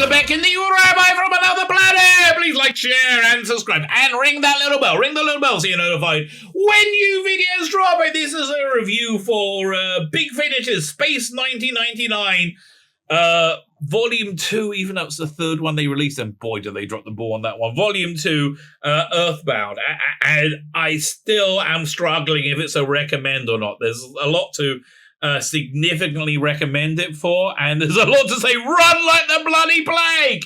Lebetkin, the Rabbi from another planet. Please like, share, and subscribe, and ring that little bell. Ring the little bell so you're notified when new videos drop. And this is a review for Big Finish's Space 1999, Volume 2, even though it's the third one they released, and boy, did they drop the ball on that one. Volume 2, Earthbound. And I still am struggling if it's a recommend or not. There's a lot to significantly recommend it for, and there's a lot to say run like the bloody plague.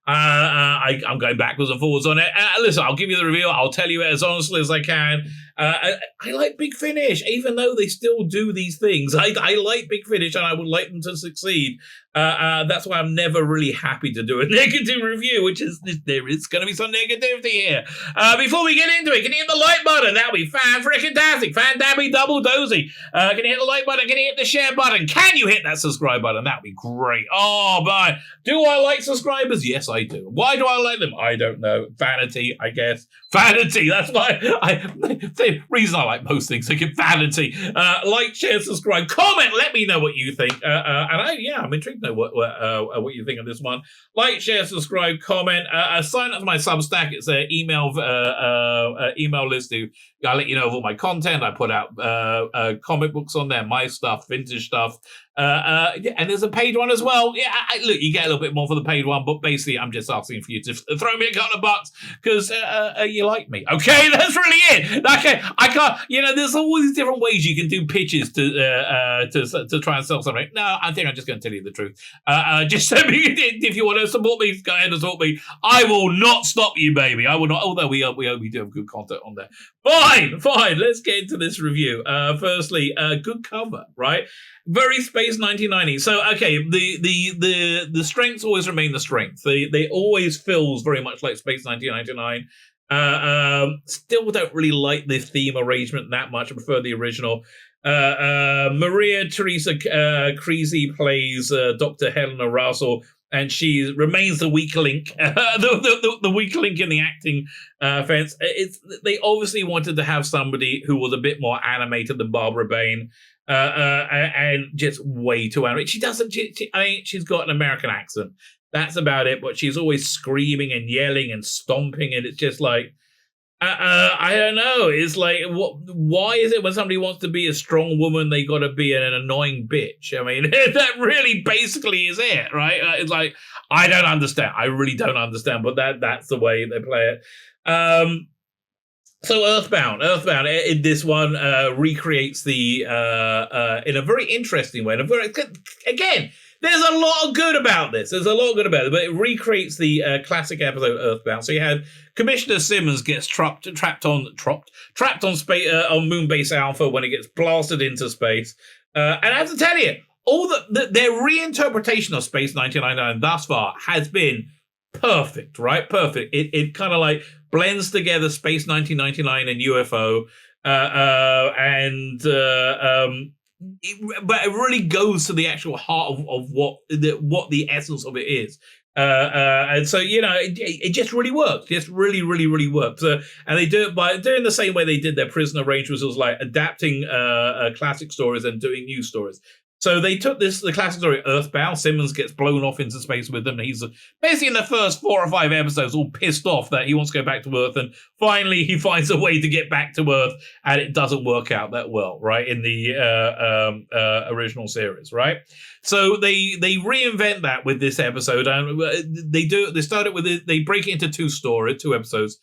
I'm going backwards and forwards on it. Listen, I'll give you the review. I'll tell you it as honestly as I can. I like Big Finish, even though they still do these things. I like Big Finish, and I would like them to succeed. That's why I'm never really happy to do a negative review, which is there is going to be some negativity here. Before we get into it, can you hit the like button? That would be fan-frickin-tastic, fan-dabby double-dozy. Can you hit the like button? Can you hit the share button? Can you hit that subscribe button? That would be great. Oh, man. Do I like subscribers? Yes, I do. Why do I like them? I don't know. Vanity, I guess. Vanity. That's why the reason I like most things. I get vanity. Like, share, subscribe, comment. Let me know what you think. I'm intrigued to know what you think of this one. Like, share, subscribe, comment. Sign up to my Substack. It's an email list. I'll let you know of all my content. I put out comic books on there, my stuff, vintage stuff. And there's a paid one as well. Yeah, look, you get a little bit more for the paid one, but basically I'm just asking for you to throw me a couple of bucks because you like me. Okay, that's really it. Okay, I can't. There's all these different ways you can do pitches to try and sell something. No, I think I'm just going to tell you the truth. Just send me if you want to support me. Go ahead and support me. I will not stop you, baby. I will not. Although we do have good content on there. Fine. Let's get into this review. Firstly, good cover, right? Very Space 1990. So, okay, the strengths always remain the strength. They always feels very much like Space 1999. Still don't really like the theme arrangement that much. I prefer the original. Maria Teresa Creasy plays Dr. Helena Russell, and she remains the weak link, the weak link in the acting fence. They obviously wanted to have somebody who was a bit more animated than Barbara Bain. And just way too animated. She doesn't. She's got an American accent. That's about it. But she's always screaming and yelling and stomping, and it's just like, I don't know. It's like, why is it when somebody wants to be a strong woman, they got to be an annoying bitch? I mean, that really basically is it, right? It's like, I don't understand. I really don't understand. But that's the way they play it. So Earthbound in this one recreates the in a very interesting way. Again, there's a lot of good about this. But it recreates the classic episode Earthbound. So you had Commissioner Simmons gets trapped on space on Moonbase Alpha when it gets blasted into space. And I have to tell you, their reinterpretation of Space 1999 thus far has been perfect, right? Perfect. It kind of like blends together Space 1999 and UFO, but it really goes to the actual heart of what the essence of it is. And so, it just really works. Just really, really, really works. And they do it by doing the same way they did their Prisoner Range, which was like adapting classic stories and doing new stories. So they took the classic story Earthbound. Simmons gets blown off into space with them. And he's basically in the first 4 or 5 episodes all pissed off that he wants to go back to Earth. And finally he finds a way to get back to Earth. And it doesn't work out that well, right, in the original series, right? So they reinvent that with this episode. And they start it with it. They break it into 2 episodes.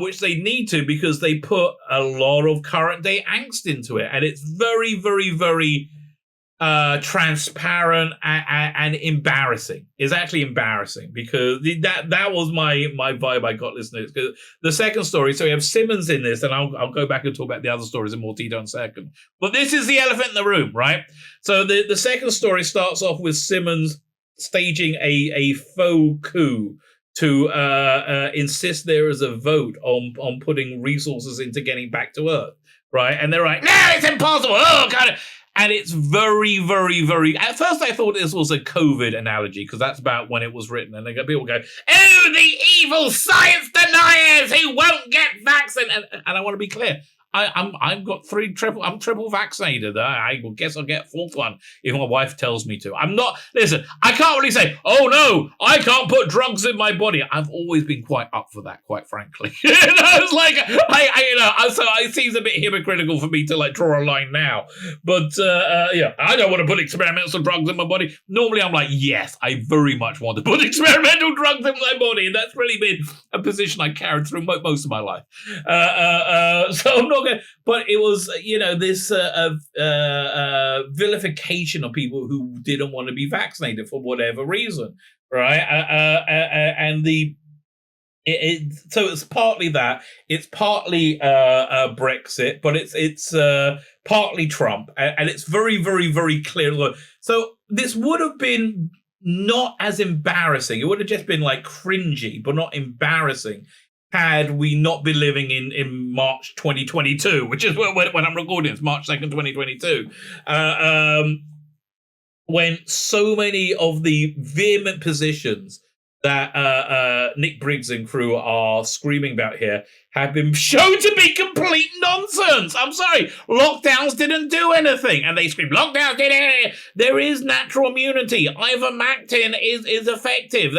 Which they need to because they put a lot of current day angst into it. And it's very, very, very transparent and embarrassing. It's actually embarrassing because that was my vibe I got listening to this. Because the second story, so we have Simmons in this, and I'll go back and talk about the other stories in more detail in a second. But this is the elephant in the room, right? So the second story starts off with Simmons staging a faux coup to insist there is a vote on putting resources into getting back to Earth, right? And they're like, no, it's impossible. Oh, God. And it's very, very, very... At first, I thought this was a COVID analogy, because that's about when it was written. And people go, oh, the evil science deniers who won't get vaccinated. And I want to be clear. I've got I'm triple vaccinated. I guess I'll get a fourth one if my wife tells me to. I'm not. Listen, I can't really say, oh no, I can't put drugs in my body. I've always been quite up for that, quite frankly. It's like so it seems a bit hypocritical for me to like draw a line now. But I don't want to put experimental drugs in my body. Normally, I'm like, yes, I very much want to put experimental drugs in my body, and that's really been a position I carried through most of my life. So I'm not going. But it was, this vilification of people who didn't want to be vaccinated for whatever reason, right? So it's partly that, it's partly Brexit, but it's partly Trump, and it's very, very, very clear. So this would have been not as embarrassing. It would have just been like cringy, but not embarrassing, had we not been living in March 2022, which is when I'm recording. It's March 2nd, 2022. When so many of the vehement positions that Nick Briggs and crew are screaming about here have been shown to be complete nonsense. I'm sorry, lockdowns didn't do anything, and they scream lockdowns did it. There is natural immunity. Ivermectin is effective.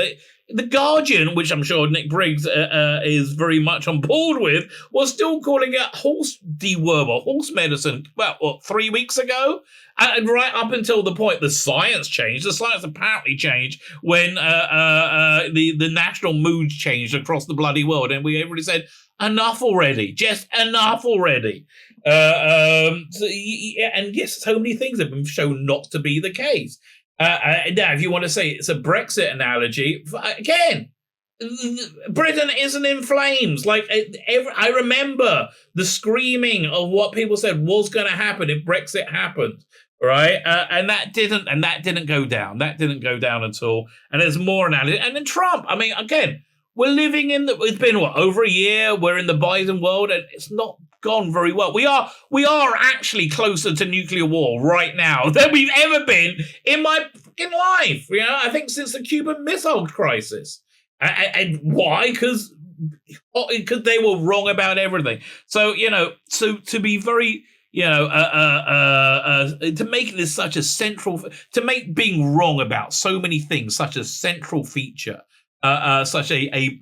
The Guardian, which I'm sure Nick Briggs is very much on board with, was still calling it horse deworm or horse medicine, 3 weeks ago? And right up until the point the science changed. The science apparently changed when the national mood changed across the bloody world, and we everybody said, enough already, just enough already. And yes, so many things have been shown not to be the case. Now, if you want to say it's a Brexit analogy, again, Britain isn't in flames. I remember the screaming of what people said was going to happen if Brexit happened, right? And that didn't go down. That didn't go down at all. And there's more analogy. And then Trump. I mean, again, we're living it's been over a year. We're in the Biden world, and it's not gone very well. We are actually closer to nuclear war right now than we've ever been in my fucking life. I think since the Cuban Missile Crisis. And why? Because they were wrong about everything. So so to be very to make this such a central, to make being wrong about so many things such a central feature, such a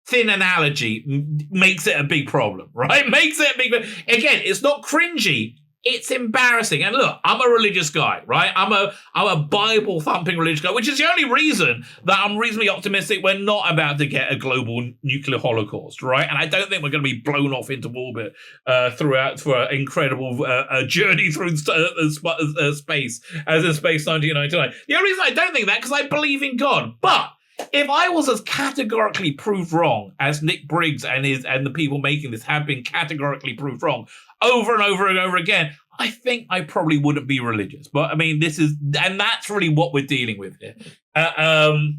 thin analogy makes it a big problem, right? Makes it a big. Again, it's not cringy. It's embarrassing. And look, I'm a religious guy, right? I'm a Bible thumping religious guy, which is the only reason that I'm reasonably optimistic we're not about to get a global nuclear holocaust, right? And I don't think we're going to be blown off into orbit throughout for an incredible journey through space as in Space 1999. The only reason I don't think that because I believe in God, but if I was as categorically proved wrong as Nick Briggs and the people making this have been categorically proved wrong over and over and over again, I think I probably wouldn't be religious. But I mean, that's really what we're dealing with here. I've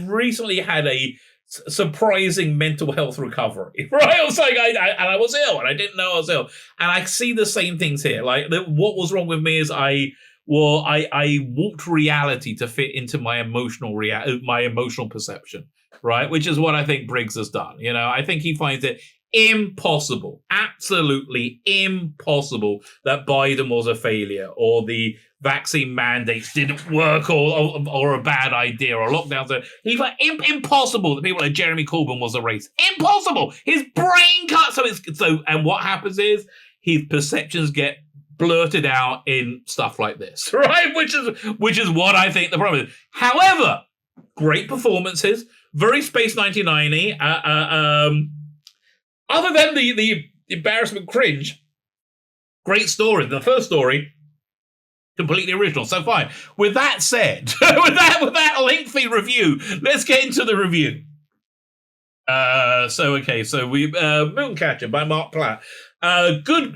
recently had a surprising mental health recovery, right? I was like, I was ill and I didn't know I was ill, and I see the same things here. Like what was wrong with me is I warped reality to fit into my emotional perception, right? Which is what I think Briggs has done. I think he finds it impossible, absolutely impossible, that Biden was a failure or the vaccine mandates didn't work or a bad idea or lockdowns. He's like, impossible that people like Jeremy Corbyn was a racist. Impossible. His brain cut. And what happens is his perceptions get blurted out in stuff like this, right? Which is what I think the problem is. However, great performances, very Space 1990. Other than the embarrassment cringe, great story. The first story, completely original. So fine. With that said, with that lengthy review, let's get into the review. So we Mooncatcher by Mark Platt. Good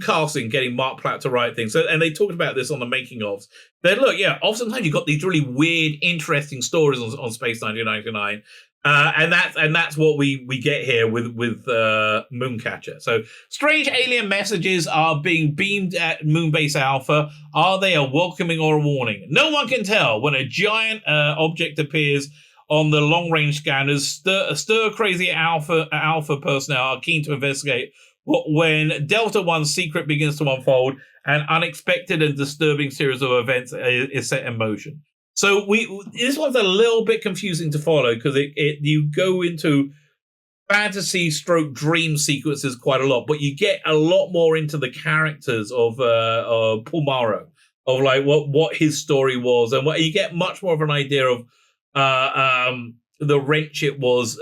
casting, getting Mark Platt to write things. So, and they talked about this on the making ofs. That look, oftentimes you've got these really weird, interesting stories on Space 1999. And that's what we get here with Mooncatcher. So strange alien messages are being beamed at Moonbase Alpha. Are they a welcoming or a warning? No one can tell when a giant object appears on the long-range scanners. Stir-crazy Alpha personnel are keen to investigate when Delta One's secret begins to unfold, an unexpected and disturbing series of events is set in motion. So this one's a little bit confusing to follow because you go into fantasy stroke dream sequences quite a lot, but you get a lot more into the characters of Paul Morrow, of like what his story was, and what you get much more of an idea of the wrench it was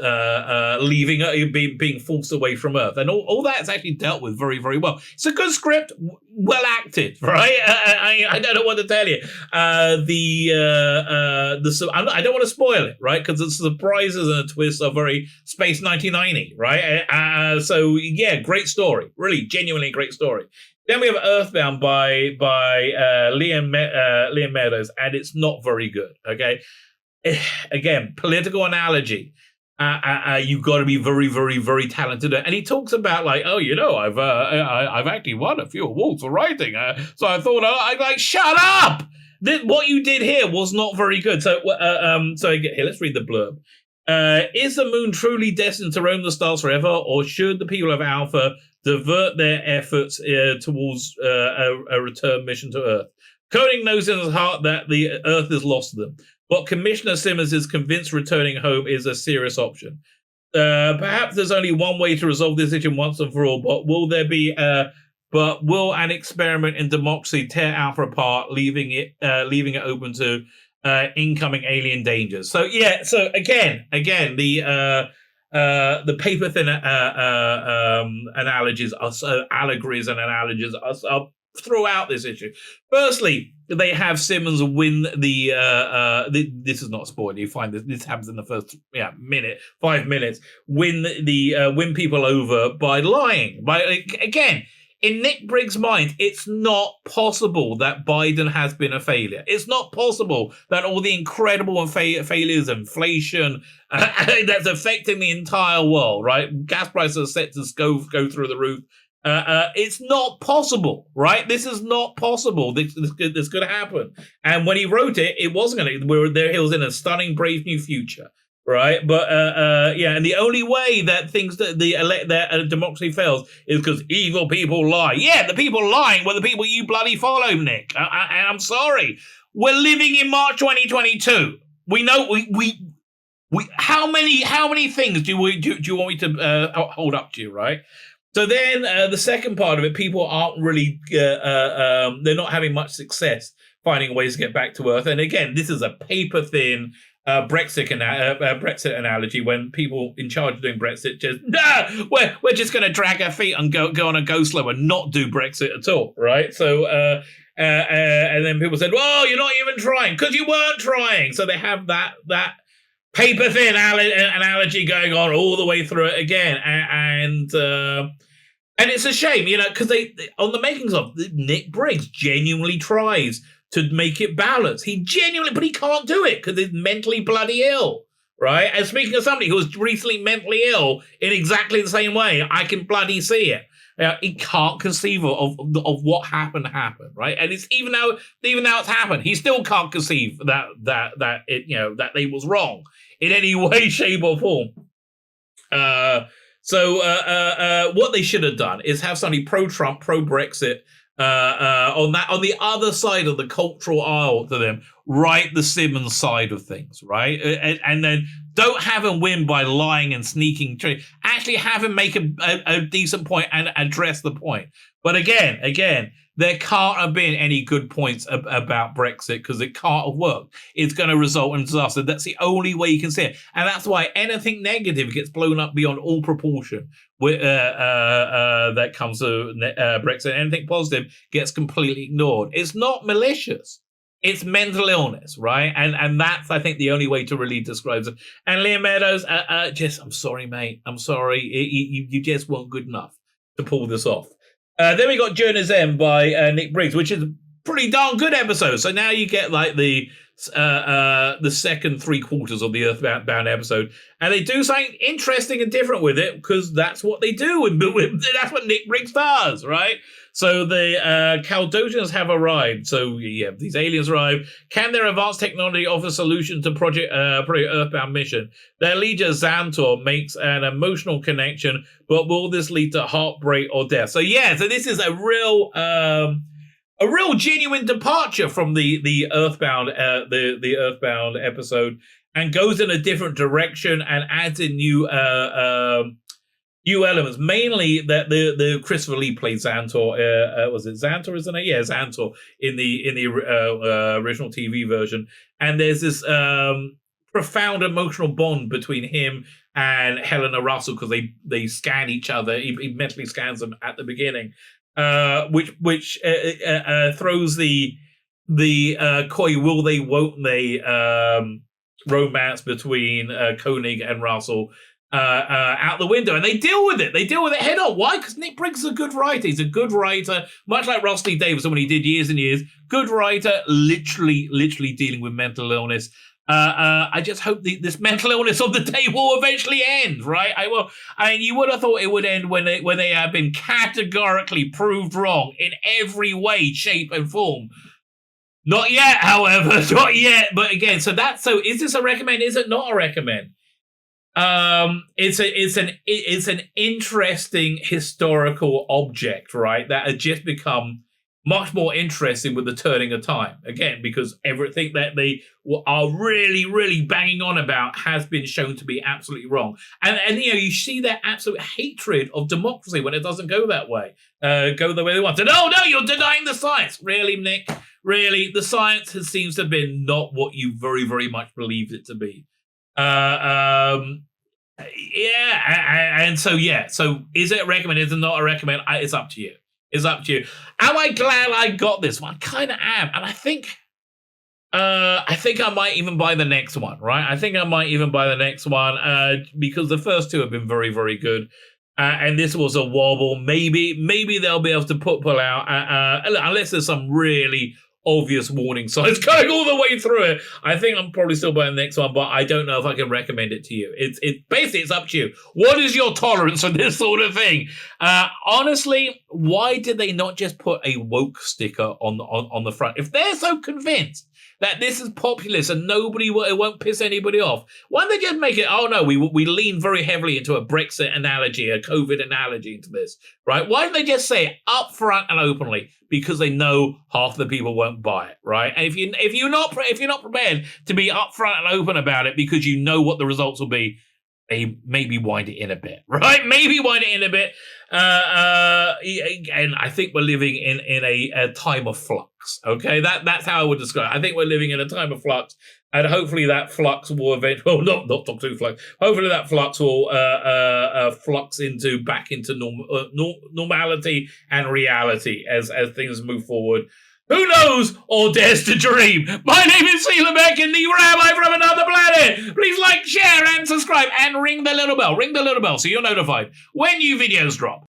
leaving, being forced away from Earth, and all that's actually dealt with very, very well. It's a good script, well acted, right? I don't know what to tell you. I don't want to spoil it, right? Because the surprises and the twists are very Space 1990, right? So yeah, great story, really genuinely great story. Then we have Earthbound by Liam Meadows, and it's not very good. Okay. Again, political analogy. You've got to be very, very, very talented. And he talks about like, oh, I've actually won a few awards for writing. So I thought, I'm like, shut up! What you did here was not very good. So, here, let's read the blurb. Is the moon truly destined to roam the stars forever, or should the people of Alpha divert their efforts towards a return mission to Earth? Koenig knows in his heart that the Earth is lost to them. But Commissioner Simmons is convinced returning home is a serious option. Perhaps there's only one way to resolve this issue once and for all, but will an experiment in democracy tear Alpha apart, leaving it open to incoming alien dangers? So yeah, so again, the paper thin analogies are allegories and analogies are throughout this issue. Firstly, they have Simmons win this is not a spoiler. You find this happens in the first 5 minutes. Win people over by lying. Again, in Nick Briggs' mind, it's not possible that Biden has been a failure. It's not possible that all the incredible failures, inflation that's affecting the entire world, right? Gas prices are set to go through the roof. It's not possible, right? This is not possible. This could happen. And when he wrote it, it wasn't going to. He was in a stunning, brave new future, right? But and the only way that that democracy fails is because evil people lie. Yeah, the people lying were the people you bloody follow, Nick. I'm sorry. We're living in March 2022. We know we. How many things do you want me to hold up to you, right? So then the second part of it, people aren't really, they're not having much success finding ways to get back to Earth. And again, this is a paper-thin Brexit analogy when people in charge of doing Brexit just, we're just going to drag our feet and go on a go slow and not do Brexit at all, right? So, and then people said, well, you're not even trying because you weren't trying. So they have that paper thin analogy going on all the way through it again, and it's a shame, because they on the makings of Nick Briggs genuinely tries to make it balanced. But he can't do it because he's mentally bloody ill, right? And speaking of somebody who was recently mentally ill in exactly the same way, I can bloody see it. He can't conceive of what happened, right? And it's even now it's happened, he still can't conceive that it was wrong in any way, shape, or form. So what they should have done is have somebody pro-Trump, pro-Brexit on the other side of the cultural aisle to them, right? The Simmons side of things, right? And then don't have him win by lying and sneaking. Actually have him make a decent point and address the point. But again, there can't have been any good points about Brexit because it can't have worked. It's going to result in disaster. That's the only way you can see it. And that's why anything negative gets blown up beyond all proportion that comes to Brexit. Anything positive gets completely ignored. It's not malicious. It's mental illness, right? And that's, I think, the only way to really describe it. And Liam Meadows, I'm sorry, mate. I'm sorry. You just weren't good enough to pull this off. Then we got Journey's End by Nick Briggs, which is a pretty darn good episode. So now you get like the the second 3/4 of the Earthbound episode, and they do something interesting and different with it because that's what they do, and that's what Nick Briggs does, right? So the Caldosians have arrived. So yeah, these aliens arrive. Can their advanced technology offer a solution to Project Earthbound mission? Their leader Xantor makes an emotional connection, but will this lead to heartbreak or death? So yeah, so this is a real genuine departure from the Earthbound the Earthbound episode, and goes in a different direction and adds in new elements. Mainly that the Christopher Lee played Xantor. Was it Xantor? Isn't it? Yeah, Xantor in the original TV version. And there's this profound emotional bond between him and Helena Russell because they scan each other. He mentally scans them at the beginning. Which throws the coy will they won't they romance between Koenig and Russell out the window, and they deal with it head on. Why? Because Nick Briggs is a good writer. He's a good writer, much like Ross Lee Davidson when he did Years and Years. Good writer, literally dealing with mental illness. I just hope this mental illness on the day will eventually end, right? You would have thought it would end when they have been categorically proved wrong in every way, shape, and form. Not yet, however, not yet. But again, so is this a recommend? Is it not a recommend? It's an interesting historical object, right? That has just become much more interesting with the turning of time. Again, because everything that they are really banging on about has been shown to be absolutely wrong. And you see their absolute hatred of democracy when it doesn't go that way. Go the way they want. And, no, you're denying the science. Really, Nick? Really? The science seems to have been not what you very, very much believed it to be. So is it a recommend? Is it not a recommend? It's up to you. It's up to you. Am I glad I got this one? I kind of am, and I think I might even buy the next one. Right? I think I might even buy the next one because the first two have been very, very good, and this was a wobble. Maybe they'll be able to pull out unless there's some really obvious warning signs going all the way through it. I think I'm probably still buying the next one, but I don't know if I can recommend it to you. It's up to you. What is your tolerance for this sort of thing? Honestly, why did they not just put a woke sticker on the front? If they're so convinced that this is populist and it won't piss anybody off, why don't they just make it, oh no, we lean very heavily into a Brexit analogy, a COVID analogy into this, right? Why don't they just say it up front and openly? Because they know half the people won't buy it, right? And if you're not prepared to be upfront and open about it because you know what the results will be, they maybe wind it in a bit, right? Maybe wind it in a bit. And I think we're living in a time of flux. Okay, that's how I would describe it. I think we're living in a time of flux, and hopefully that flux will eventually, not talk too flux. Hopefully that flux will flux back into normality and reality as things move forward. Who knows or dares to dream? My name is Tzvi Lebetkin, the Rabbi from another planet. Please like, share, and subscribe, and ring the little bell. Ring the little bell so you're notified when new videos drop.